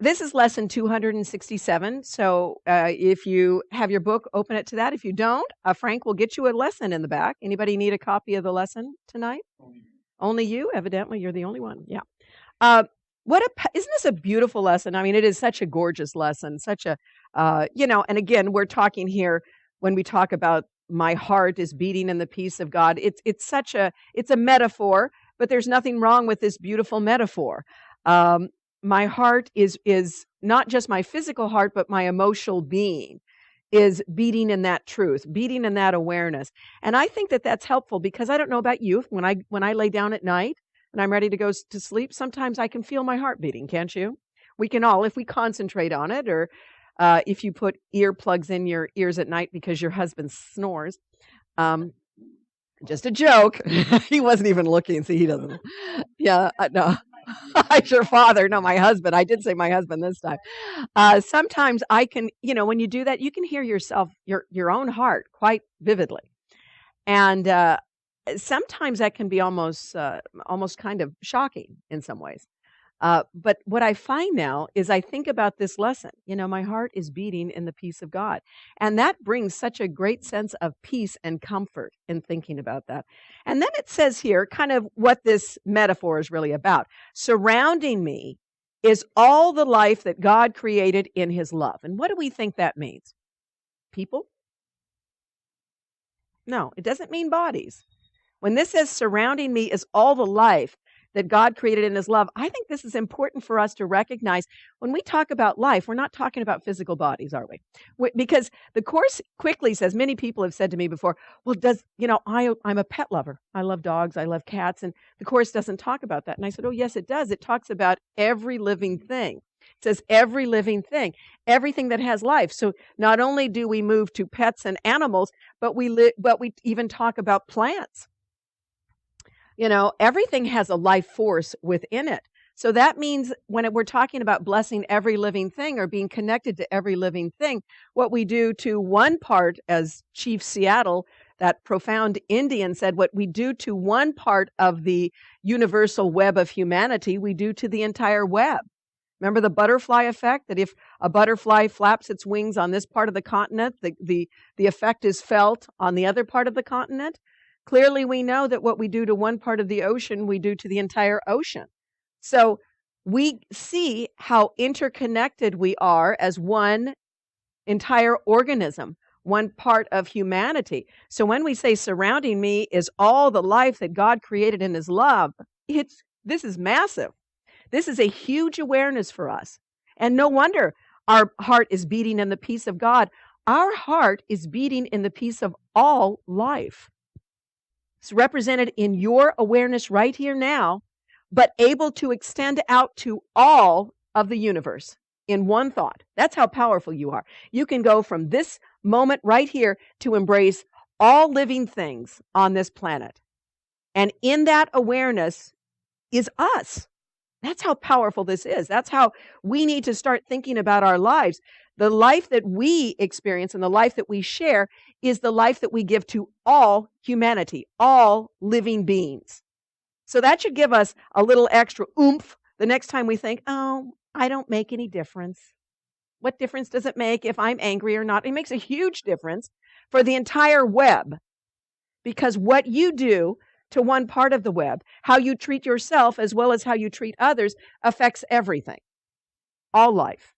This is lesson 267. So if you have your book, open it to that. If you don't, Frank will get you a lesson in the back. Anybody need a copy of the lesson tonight? Only you? Evidently, you're the only one. Yeah. Uh, isn't this a beautiful lesson? I mean, it is such a gorgeous lesson, such a, and again, we're talking here when we talk about my heart is beating in the peace of God. It's a metaphor, but there's nothing wrong with this beautiful metaphor. Um, my heart is not just my physical heart, but my emotional being is beating in that truth, beating in that awareness. And I think that that's helpful because I don't know about you, when I lay down at night and I'm ready to go to sleep, sometimes I can feel my heart beating, can't you? We can all, if we concentrate on it, or if you put earplugs in your ears at night because your husband snores. Um, just a joke. He wasn't even looking. See, he doesn't. Yeah, no. It's your father. No, my husband. I did say my husband this time. Sometimes I can, when you do that, you can hear yourself, your own heart quite vividly. And sometimes that can be almost kind of shocking in some ways. But what I find now is I think about this lesson. My heart is beating in the peace of God. And that brings such a great sense of peace and comfort in thinking about that. And then it says here kind of what this metaphor is really about. Surrounding me is all the life that God created in his love. And what do we think that means? People? No, it doesn't mean bodies. When this says surrounding me is all the life that God created in his love, I think this is important for us to recognize. When we talk about life, we're not talking about physical bodies, are we? Because the Course quickly says, many people have said to me before, well, I'm a pet lover. I love dogs. I love cats. And the Course doesn't talk about that. And I said, oh, yes, it does. It talks about every living thing. It says every living thing, everything that has life. So not only do we move to pets and animals, but we even talk about plants. Everything has a life force within it. So that means when we're talking about blessing every living thing or being connected to every living thing, what we do to one part, as Chief Seattle, that profound Indian, said, what we do to one part of the universal web of humanity, we do to the entire web. Remember the butterfly effect, that if a butterfly flaps its wings on this part of the continent, the effect is felt on the other part of the continent? Clearly, we know that what we do to one part of the ocean, we do to the entire ocean. So we see how interconnected we are as one entire organism, one part of humanity. So when we say surrounding me is all the life that God created in his love, this is massive. This is a huge awareness for us. And no wonder our heart is beating in the peace of God. Our heart is beating in the peace of all life. It's represented in your awareness right here now, but able to extend out to all of the universe in one thought. That's how powerful you are. You can go from this moment right here to embrace all living things on this planet. And in that awareness is us. That's how powerful this is. That's how we need to start thinking about our lives. The life that we experience and the life that we share is the life that we give to all humanity, all living beings. So that should give us a little extra oomph the next time we think, oh, I don't make any difference. What difference does it make if I'm angry or not? It makes a huge difference for the entire web, because what you do to one part of the web, how you treat yourself as well as how you treat others, affects everything, all life.